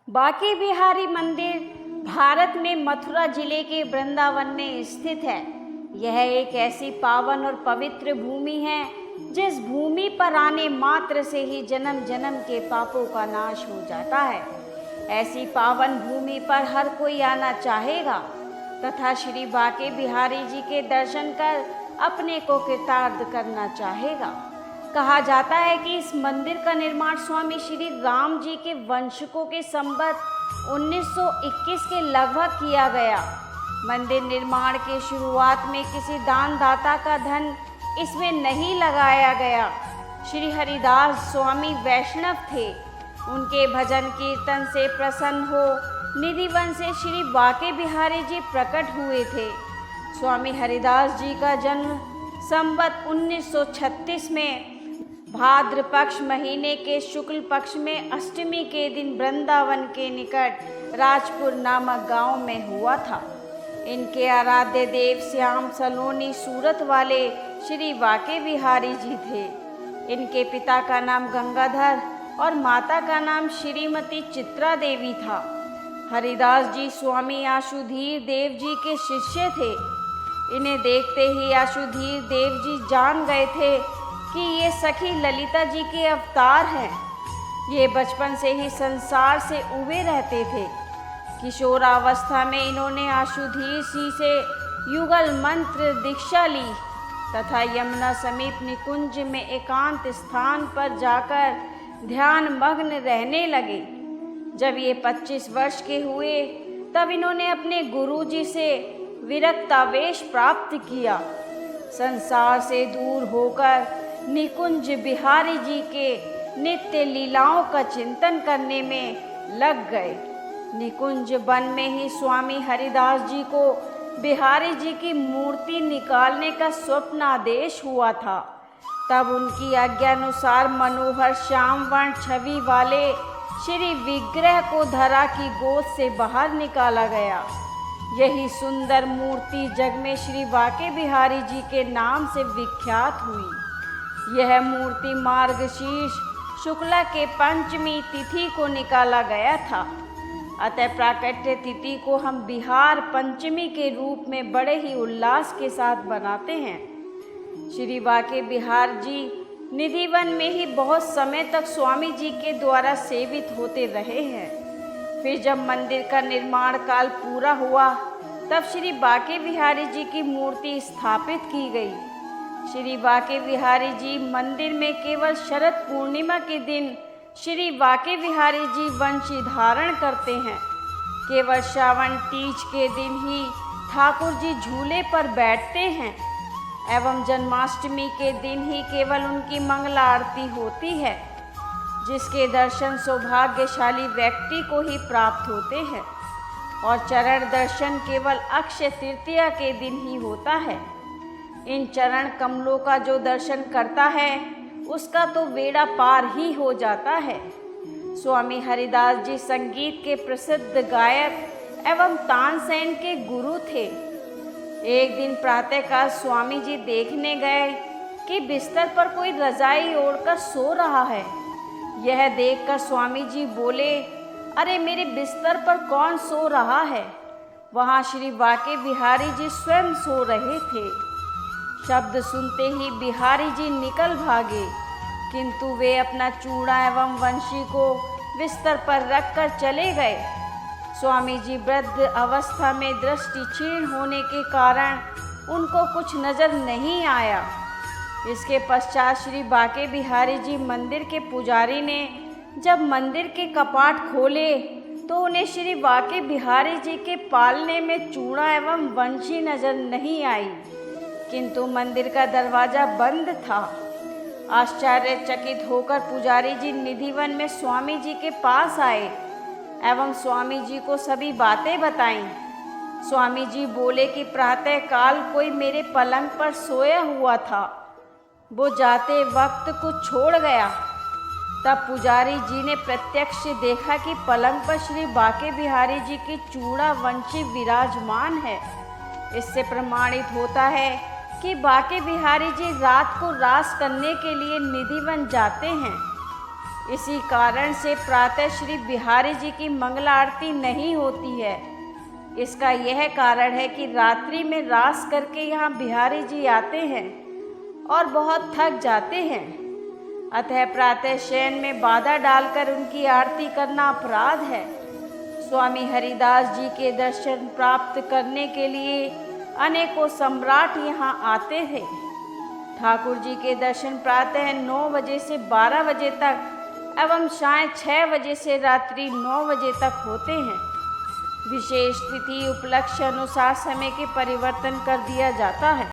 बांके बिहारी मंदिर भारत में मथुरा जिले के वृंदावन में स्थित है। यह एक ऐसी पावन और पवित्र भूमि है जिस भूमि पर आने मात्र से ही जन्म जन्म के पापों का नाश हो जाता है। ऐसी पावन भूमि पर हर कोई आना चाहेगा तथा श्री बांके बिहारी जी के दर्शन कर अपने को कृतार्थ करना चाहेगा। कहा जाता है कि इस मंदिर का निर्माण स्वामी श्री राम जी के वंशकों के संवत 1921 के लगभग किया गया। मंदिर निर्माण के शुरुआत में किसी दानदाता का धन इसमें नहीं लगाया गया। श्री हरिदास स्वामी वैष्णव थे। उनके भजन कीर्तन से प्रसन्न हो निधिवन से श्री बांके बिहारी जी प्रकट हुए थे। स्वामी हरिदास जी का जन्म संवत 1936 में भाद्र पक्ष महीने के शुक्ल पक्ष में अष्टमी के दिन वृंदावन के निकट राजपुर नामक गांव में हुआ था। इनके आराध्य देव श्याम सलोनी सूरत वाले श्री बांके बिहारी जी थे। इनके पिता का नाम गंगाधर और माता का नाम श्रीमती चित्रा देवी था। हरिदास जी स्वामी आशुधीर देव जी के शिष्य थे। इन्हें देखते ही आशुधीर देव जी जान गए थे कि ये सखी ललिता जी के अवतार हैं। ये बचपन से ही संसार से उबे रहते थे। किशोरावस्था में इन्होंने आशुधीर जी से युगल मंत्र दीक्षा ली तथा यमुना समीप निकुंज में एकांत स्थान पर जाकर ध्यान मग्न रहने लगे। जब ये 25 वर्ष के हुए तब इन्होंने अपने गुरुजी से विरक्तावेश प्राप्त किया। संसार से दूर होकर निकुंज बिहारी जी के नित्य लीलाओं का चिंतन करने में लग गए। निकुंज वन में ही स्वामी हरिदास जी को बिहारी जी की मूर्ति निकालने का स्वप्न आदेश हुआ था। तब उनकी आज्ञानुसार मनोहर श्याम वर्ण छवि वाले श्री विग्रह को धरा की गोद से बाहर निकाला गया। यही सुंदर मूर्ति जग में श्री बांके बिहारी जी के नाम से विख्यात हुई। यह मूर्ति मार्गशीर्ष शुक्ला के पंचमी तिथि को निकाला गया था। अतः प्राकट्य तिथि को हम बिहार पंचमी के रूप में बड़े ही उल्लास के साथ बनाते हैं। श्री बांके बिहार जी निधिवन में ही बहुत समय तक स्वामी जी के द्वारा सेवित होते रहे हैं। फिर जब मंदिर का निर्माण काल पूरा हुआ तब श्री बांके बिहारी जी की मूर्ति स्थापित की गई। श्री बांके बिहारी जी मंदिर में केवल शरद पूर्णिमा के दिन श्री बांके बिहारी जी वंशी धारण करते हैं। केवल श्रावण तीज के दिन ही ठाकुर जी झूले पर बैठते हैं एवं जन्माष्टमी के दिन ही केवल उनकी मंगला आरती होती है, जिसके दर्शन सौभाग्यशाली व्यक्ति को ही प्राप्त होते हैं और चरण दर्शन केवल अक्षय तृतीया के दिन ही होता है। इन चरण कमलों का जो दर्शन करता है उसका तो बेड़ा पार ही हो जाता है। स्वामी हरिदास जी संगीत के प्रसिद्ध गायक एवं तानसेन के गुरु थे। एक दिन प्रातःकाल स्वामी जी देखने गए कि बिस्तर पर कोई रजाई ओढ़कर सो रहा है। यह देखकर स्वामी जी बोले, अरे मेरे बिस्तर पर कौन सो रहा है? वहाँ श्री बांके बिहारी जी स्वयं सो रहे थे। शब्द सुनते ही बिहारी जी निकल भागे, किंतु वे अपना चूड़ा एवं वंशी को बिस्तर पर रखकर चले गए। स्वामी जी वृद्ध अवस्था में दृष्टि क्षीण होने के कारण उनको कुछ नजर नहीं आया। इसके पश्चात श्री बांके बिहारी जी मंदिर के पुजारी ने जब मंदिर के कपाट खोले तो उन्हें श्री बांके बिहारी जी के पालने में चूड़ा एवं वंशी नजर नहीं आई, किंतु मंदिर का दरवाजा बंद था। आश्चर्यचकित होकर पुजारी जी निधिवन में स्वामी जी के पास आए एवं स्वामी जी को सभी बातें बताईं। स्वामी जी बोले कि प्रातः काल कोई मेरे पलंग पर सोया हुआ था, वो जाते वक्त कुछ छोड़ गया। तब पुजारी जी ने प्रत्यक्ष देखा कि पलंग पर श्री बांके बिहारी जी की चूड़ा वंशी विराजमान है। इससे प्रमाणित होता है कि बांके बिहारी जी रात को रास करने के लिए निधिवन जाते हैं। इसी कारण से प्रातः श्री बिहारी जी की मंगला आरती नहीं होती है। इसका यह कारण है कि रात्रि में रास करके यहाँ बिहारी जी आते हैं और बहुत थक जाते हैं, अतः प्रातः शयन में बाधा डालकर उनकी आरती करना अपराध है। स्वामी हरिदास जी के दर्शन प्राप्त करने के लिए अनेकों सम्राट यहाँ आते थे। ठाकुर जी के दर्शन प्रातः 9 बजे से 12 बजे तक एवं सायं 6 बजे से रात्रि 9 बजे तक होते हैं। विशेष तिथि उपलक्ष्य अनुसार समय के परिवर्तन कर दिया जाता है।